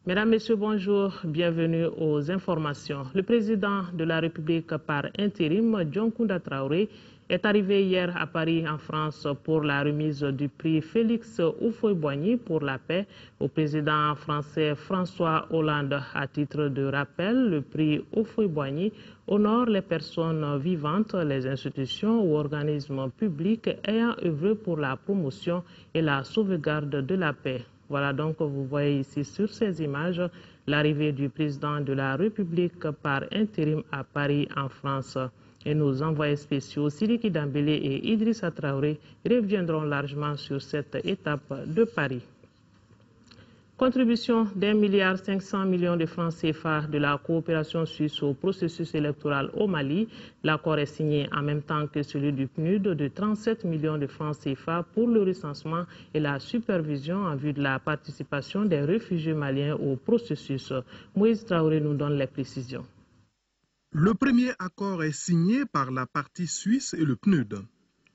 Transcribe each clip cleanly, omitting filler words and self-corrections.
Mesdames, Messieurs, bonjour, bienvenue aux informations. Le président de la République par intérim, John Kounda Traoré, est arrivé hier à Paris, en France, pour la remise du prix Félix Houphouët-Boigny pour la paix au président français François Hollande. À titre de rappel, le prix Houphouët-Boigny honore les personnes vivantes, les institutions ou organismes publics ayant œuvré pour la promotion et la sauvegarde de la paix. Voilà donc, vous voyez ici sur ces images l'arrivée du président de la République par intérim à Paris, en France. Et nos envoyés spéciaux, Sidiki Dambélé et Idrissa Traoré, reviendront largement sur cette étape de Paris. Contribution d'1,5 milliard de francs CFA de la coopération suisse au processus électoral au Mali. L'accord est signé en même temps que celui du PNUD de 37 millions de francs CFA pour le recensement et la supervision en vue de la participation des réfugiés maliens au processus. Moïse Traoré nous donne les précisions. Le premier accord est signé par la partie suisse et le PNUD.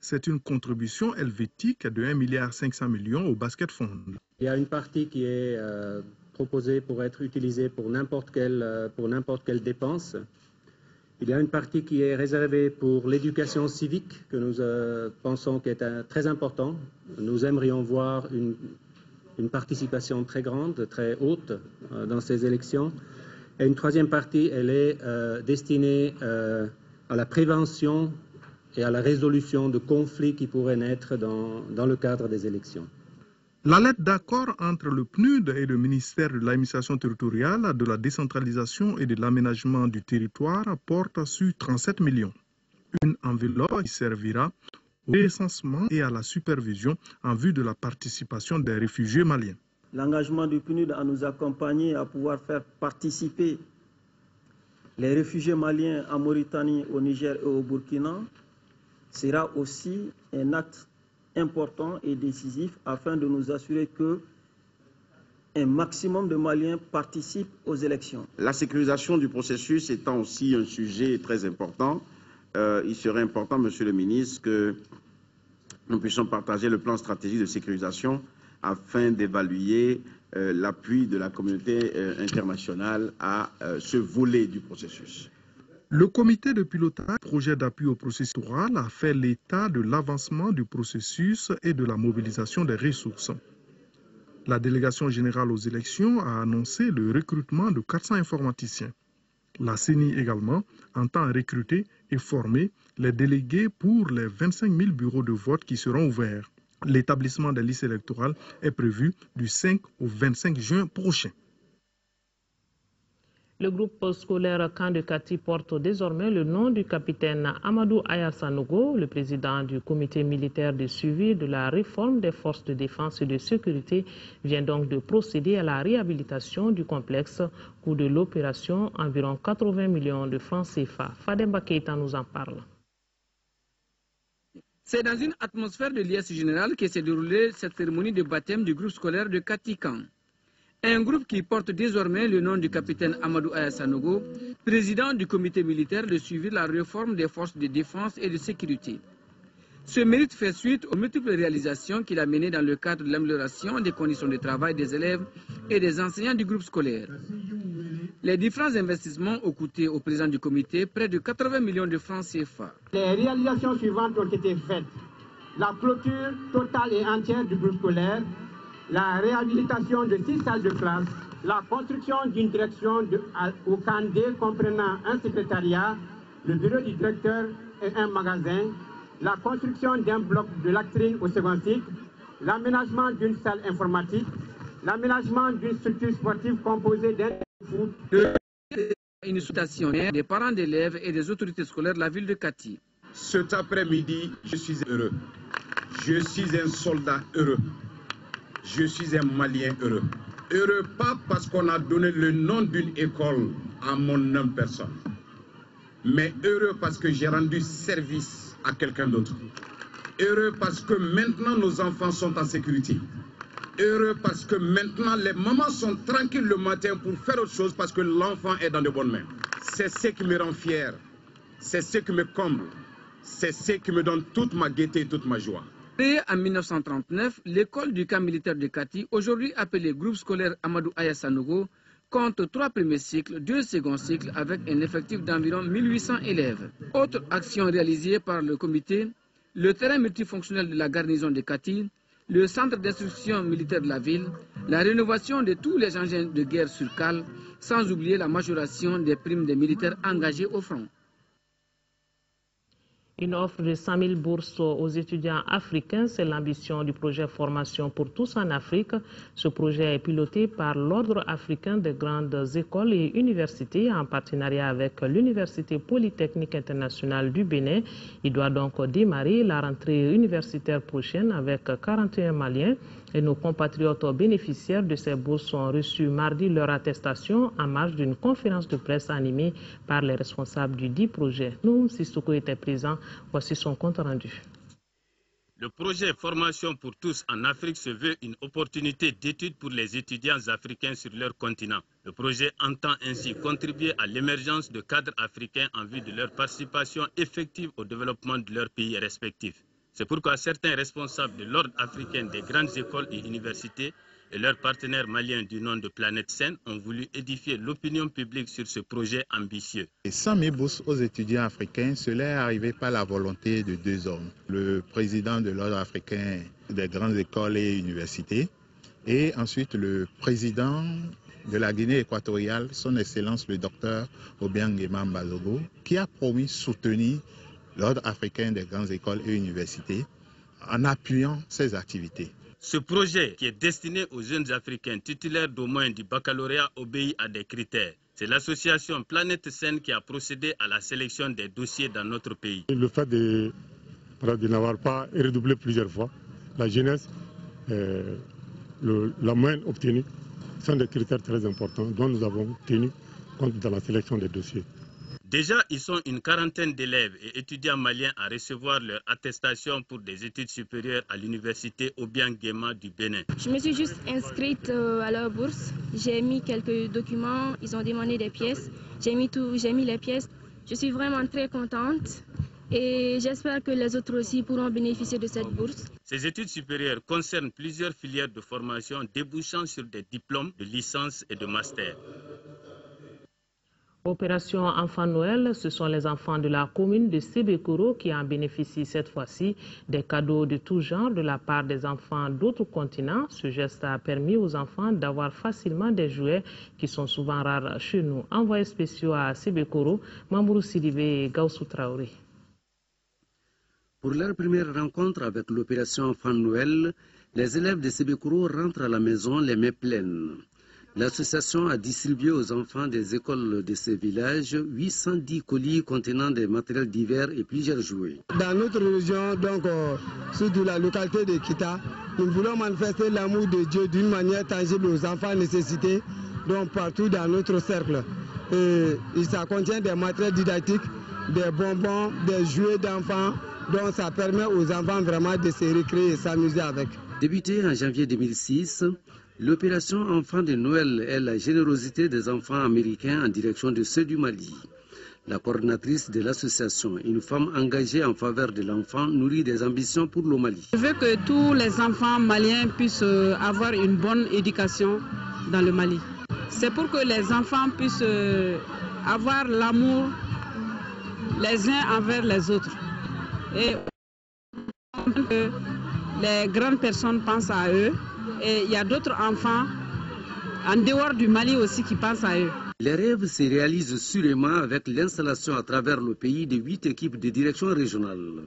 C'est une contribution helvétique de 1,5 milliard au Basket Fund. Il y a une partie qui est proposée pour être utilisée pour n'importe quelle dépense. Il y a une partie qui est réservée pour l'éducation civique, que nous pensons qui est très important. Nous aimerions voir une participation très grande, très haute dans ces élections. Et une troisième partie, elle est destinée à la prévention et à la résolution de conflits qui pourraient naître dans le cadre des élections. La lettre d'accord entre le PNUD et le ministère de l'administration territoriale, de la décentralisation et de l'aménagement du territoire porte sur 37 millions. Une enveloppe qui servira au recensement et à la supervision en vue de la participation des réfugiés maliens. L'engagement du PNUD à nous accompagner, à pouvoir faire participer les réfugiés maliens en Mauritanie, au Niger et au Burkina sera aussi un acte important et décisif afin de nous assurer que un maximum de Maliens participent aux élections. La sécurisation du processus étant aussi un sujet très important, il serait important, Monsieur le ministre, que nous puissions partager le plan stratégique de sécurisation afin d'évaluer l'appui de la communauté internationale à ce volet du processus. Le comité de pilotage projet d'appui au processus électoral a fait l'état de l'avancement du processus et de la mobilisation des ressources. La délégation générale aux élections a annoncé le recrutement de 400 informaticiens. La CENI également entend recruter et former les délégués pour les 25 000 bureaux de vote qui seront ouverts. L'établissement des listes électorales est prévu du 5 au 25 juin prochain. Le groupe scolaire Camp de Kati porte désormais le nom du capitaine Amadou Aya Sanogo. Le président du comité militaire de suivi de la réforme des forces de défense et de sécurité vient donc de procéder à la réhabilitation du complexe. Coût de l'opération, environ 80 millions de francs CFA. Fademba Keita nous en parle. C'est dans une atmosphère de liesse générale que s'est déroulée cette cérémonie de baptême du groupe scolaire de Katikan. Un groupe qui porte désormais le nom du capitaine Amadou Aya Sanogo, président du comité militaire de suivi de la réforme des forces de défense et de sécurité. Ce mérite fait suite aux multiples réalisations qu'il a menées dans le cadre de l'amélioration des conditions de travail des élèves et des enseignants du groupe scolaire. Les différents investissements ont coûté au président du comité près de 80 millions de francs CFA. Les réalisations suivantes ont été faites. La clôture totale et entière du groupe scolaire, la réhabilitation de 6 salles de classe, la construction d'une direction au Candé comprenant un secrétariat, le bureau du directeur et un magasin, la construction d'un bloc de latrine au second cycle, l'aménagement d'une salle informatique, l'aménagement d'une structure sportive composée d'un foot. Une sollicitation des parents d'élèves et des autorités scolaires de la ville de Kati. Cet après-midi, je suis heureux. Je suis un soldat heureux. Je suis un Malien heureux. Heureux pas parce qu'on a donné le nom d'une école à mon nom personne, mais heureux parce que j'ai rendu service à quelqu'un d'autre. Heureux parce que maintenant nos enfants sont en sécurité. Heureux parce que maintenant les mamans sont tranquilles le matin pour faire autre chose parce que l'enfant est dans de bonnes mains. C'est ce qui me rend fier, c'est ce qui me comble, c'est ce qui me donne toute ma gaieté et toute ma joie. Créée en 1939, l'école du camp militaire de Kati, aujourd'hui appelée groupe scolaire Amadou Aya Sanogo, compte 3 premiers cycles, 2 seconds cycles avec un effectif d'environ 1800 élèves. Autre action réalisée par le comité, le terrain multifonctionnel de la garnison de Kati, le centre d'instruction militaire de la ville, la rénovation de tous les engins de guerre sur cale, sans oublier la majoration des primes des militaires engagés au front. Une offre de 100 000 bourses aux étudiants africains, c'est l'ambition du projet Formation pour tous en Afrique. Ce projet est piloté par l'Ordre africain des grandes écoles et universités en partenariat avec l'Université polytechnique internationale du Bénin. Il doit donc démarrer la rentrée universitaire prochaine avec 41 Maliens. Et nos compatriotes bénéficiaires de ces bourses ont reçu mardi leur attestation en marge d'une conférence de presse animée par les responsables du dit projet. Noum Sissoko était présent. Voici son compte rendu. Le projet Formation pour tous en Afrique se veut une opportunité d'étude pour les étudiants africains sur leur continent. Le projet entend ainsi contribuer à l'émergence de cadres africains en vue de leur participation effective au développement de leurs pays respectifs. C'est pourquoi certains responsables de l'Ordre africain des grandes écoles et universités et leurs partenaires maliens du nom de Planète Saine ont voulu édifier l'opinion publique sur ce projet ambitieux. 100 000 bourses aux étudiants africains, cela est arrivé par la volonté de 2 hommes. Le président de l'Ordre africain des grandes écoles et universités et ensuite le président de la Guinée équatoriale, son Excellence le docteur Obiang-Nguema Mbazogo, qui a promis soutenir l'Ordre africain des grandes écoles et universités en appuyant ses activités. Ce projet, qui est destiné aux jeunes Africains titulaires d'au moins du baccalauréat, obéit à des critères. C'est l'association Planète Saine qui a procédé à la sélection des dossiers dans notre pays. Le fait de n'avoir pas redoublé plusieurs fois, la jeunesse, la moyenne obtenue sont des critères très importants dont nous avons tenu compte dans la sélection des dossiers. Déjà, ils sont une quarantaine d'élèves et étudiants maliens à recevoir leur attestation pour des études supérieures à l'université Obiang-Nguema du Bénin. Je me suis juste inscrite à leur bourse. J'ai mis quelques documents, ils ont demandé des pièces. J'ai mis les pièces. Je suis vraiment très contente et j'espère que les autres aussi pourront bénéficier de cette bourse. Ces études supérieures concernent plusieurs filières de formation débouchant sur des diplômes de licence et de master. Opération Enfant Noël, ce sont les enfants de la commune de Sébékoro qui en bénéficient cette fois-ci. Des cadeaux de tout genre de la part des enfants d'autres continents. Ce geste a permis aux enfants d'avoir facilement des jouets qui sont souvent rares chez nous. Envoyés spéciaux à Sébékoro, Mamourou Sidibé et Gaussou Traoré. Pour leur première rencontre avec l'opération Enfant Noël, les élèves de Sébékoro rentrent à la maison les mains pleines. L'association a distribué aux enfants des écoles de ces villages 810 colis contenant des matériels divers et plusieurs jouets. Dans notre région, donc surtout la localité de Kita, nous voulons manifester l'amour de Dieu d'une manière tangible aux enfants nécessités, donc partout dans notre cercle. Et ça contient des matériels didactiques, des bonbons, des jouets d'enfants, donc ça permet aux enfants vraiment de se récréer et s'amuser avec. Débutée en janvier 2006, l'opération Enfants de Noël est la générosité des enfants américains en direction de ceux du Mali. La coordinatrice de l'association, une femme engagée en faveur de l'enfant, nourrit des ambitions pour le Mali. Je veux que tous les enfants maliens puissent avoir une bonne éducation dans le Mali. C'est pour que les enfants puissent avoir l'amour les uns envers les autres. Et que les grandes personnes pensent à eux. Et il y a d'autres enfants en dehors du Mali aussi qui pensent à eux. Les rêves se réalisent sûrement avec l'installation à travers le pays de 8 équipes de direction régionale.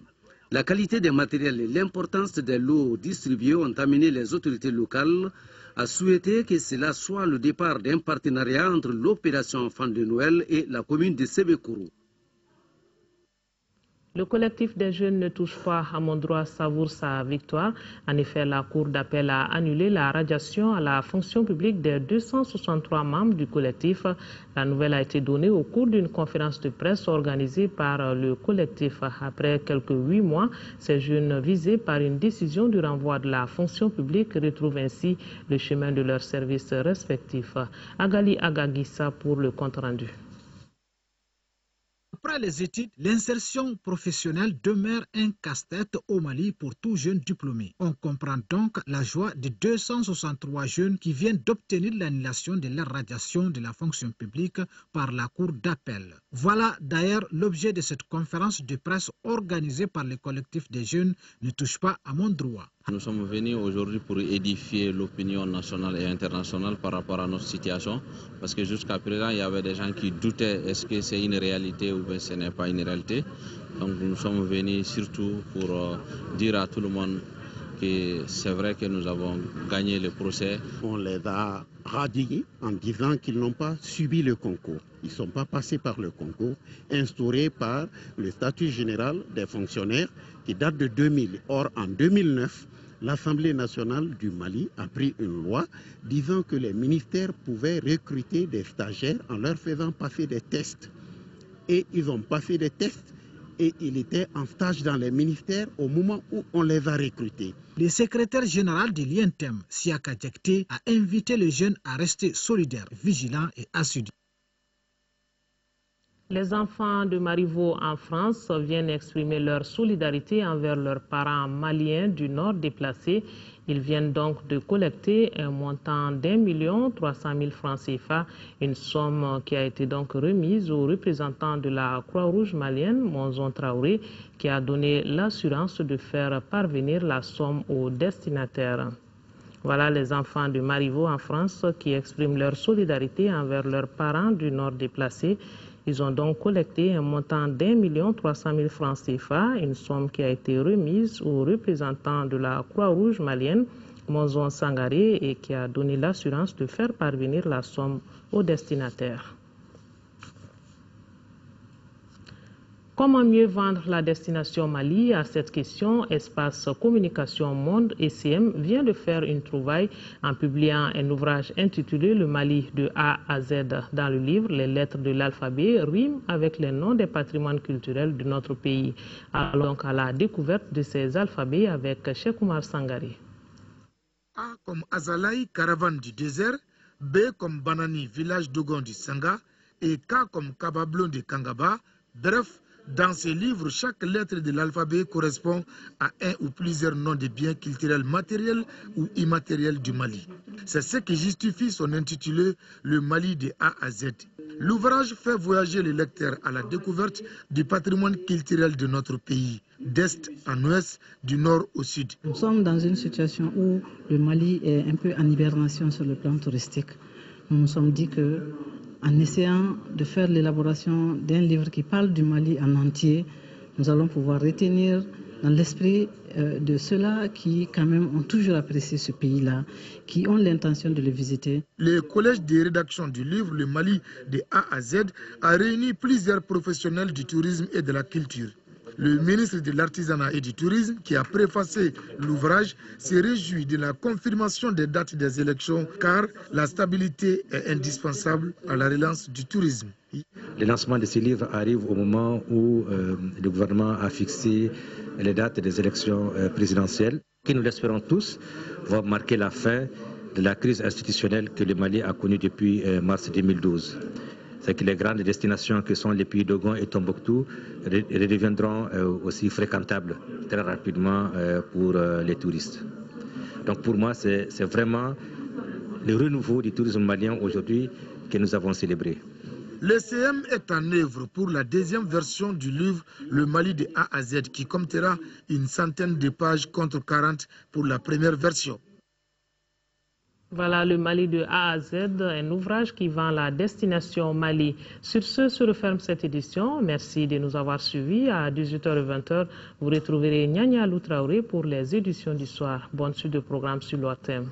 La qualité des matériels et l'importance des lots distribués ont amené les autorités locales à souhaiter que cela soit le départ d'un partenariat entre l'opération Enfants de Noël et la commune de Sébékoro. Le collectif des jeunes ne touche pas à mon droit savoure sa victoire. En effet, la Cour d'appel a annulé la radiation à la fonction publique des 263 membres du collectif. La nouvelle a été donnée au cours d'une conférence de presse organisée par le collectif. Après quelques 8 mois, ces jeunes visés par une décision du renvoi de la fonction publique retrouvent ainsi le chemin de leurs services respectifs. Agali Agagissa pour le compte rendu. Après les études, l'insertion professionnelle demeure un casse-tête au Mali pour tout jeune diplômé. On comprend donc la joie de 263 jeunes qui viennent d'obtenir l'annulation de leur radiation de la fonction publique par la Cour d'appel. Voilà d'ailleurs l'objet de cette conférence de presse organisée par le collectif des jeunes Ne touche pas à mon droit. Nous sommes venus aujourd'hui pour édifier l'opinion nationale et internationale par rapport à notre situation, parce que jusqu'à présent, il y avait des gens qui doutaient est-ce que c'est une réalité ou bien ce n'est pas une réalité. Donc nous sommes venus surtout pour dire à tout le monde que c'est vrai que nous avons gagné le procès. On les a radiés en disant qu'ils n'ont pas subi le concours. Ils ne sont pas passés par le concours instauré par le statut général des fonctionnaires qui date de 2000. Or, en 2009, l'Assemblée nationale du Mali a pris une loi disant que les ministères pouvaient recruter des stagiaires en leur faisant passer des tests. Et ils ont passé des tests et ils étaient en stage dans les ministères au moment où on les a recrutés. Le secrétaire général de l'INTEM, Siaka Djekte, a invité les jeunes à rester solidaires, vigilants et assidus. Les enfants de Marivaux en France viennent exprimer leur solidarité envers leurs parents maliens du Nord déplacés. Ils viennent donc de collecter un montant d'1 300 000 francs CFA, une somme qui a été donc remise au représentant de la Croix-Rouge malienne, Monzon Traoré, qui a donné l'assurance de faire parvenir la somme aux destinataires. Voilà les enfants de Marivaux en France qui expriment leur solidarité envers leurs parents du Nord déplacés. Ils ont donc collecté un montant d'1 300 000 francs CFA, une somme qui a été remise au représentant de la Croix-Rouge malienne, Monzon Sangaré, et qui a donné l'assurance de faire parvenir la somme aux destinataires. Comment mieux vendre la destination Mali? À cette question, Espace Communication Monde ECM vient de faire une trouvaille en publiant un ouvrage intitulé Le Mali de A à Z. Dans le livre, les lettres de l'alphabet riment avec les noms des patrimoines culturels de notre pays. Allons donc à la découverte de ces alphabets avec Cheikh Oumar Sangaré. A comme Azalaï, caravane du désert. B comme Banani, village d'Ogon du Sanga. Et K comme Kabablon de Kangaba. Bref, dans ces livres, chaque lettre de l'alphabet correspond à un ou plusieurs noms de biens culturels matériels ou immatériels du Mali. C'est ce qui justifie son intitulé Le Mali de A à Z. L'ouvrage fait voyager les lecteurs à la découverte du patrimoine culturel de notre pays, d'est en ouest, du nord au sud. Nous sommes dans une situation où le Mali est un peu en hibernation sur le plan touristique. Nous nous sommes dit que, en essayant de faire l'élaboration d'un livre qui parle du Mali en entier, nous allons pouvoir retenir dans l'esprit de ceux-là qui quand même ont toujours apprécié ce pays-là, qui ont l'intention de le visiter. Le collège de rédaction du livre Le Mali de A à Z a réuni plusieurs professionnels du tourisme et de la culture. Le ministre de l'Artisanat et du Tourisme, qui a préfacé l'ouvrage, se réjouit de la confirmation des dates des élections, car la stabilité est indispensable à la relance du tourisme. Le lancement de ce livre arrive au moment où le gouvernement a fixé les dates des élections présidentielles, qui, nous l'espérons tous, vont marquer la fin de la crise institutionnelle que le Mali a connue depuis mars 2012. C'est que les grandes destinations que sont les pays d'Ogon et Tombouctou redeviendront aussi fréquentables très rapidement pour les touristes. Donc pour moi, c'est vraiment le renouveau du tourisme malien aujourd'hui que nous avons célébré. L'ECM est en œuvre pour la deuxième version du livre Le Mali de A à Z, qui comptera une centaine de pages contre 40 pour la première version. Voilà Le Mali de A à Z, un ouvrage qui vend la destination Mali. Sur ce, se referme cette édition. Merci de nous avoir suivis. À 18h et 20h, vous retrouverez Nyanya Lou Traoré pour les éditions du soir. Bonne suite de programme sur l'OATM.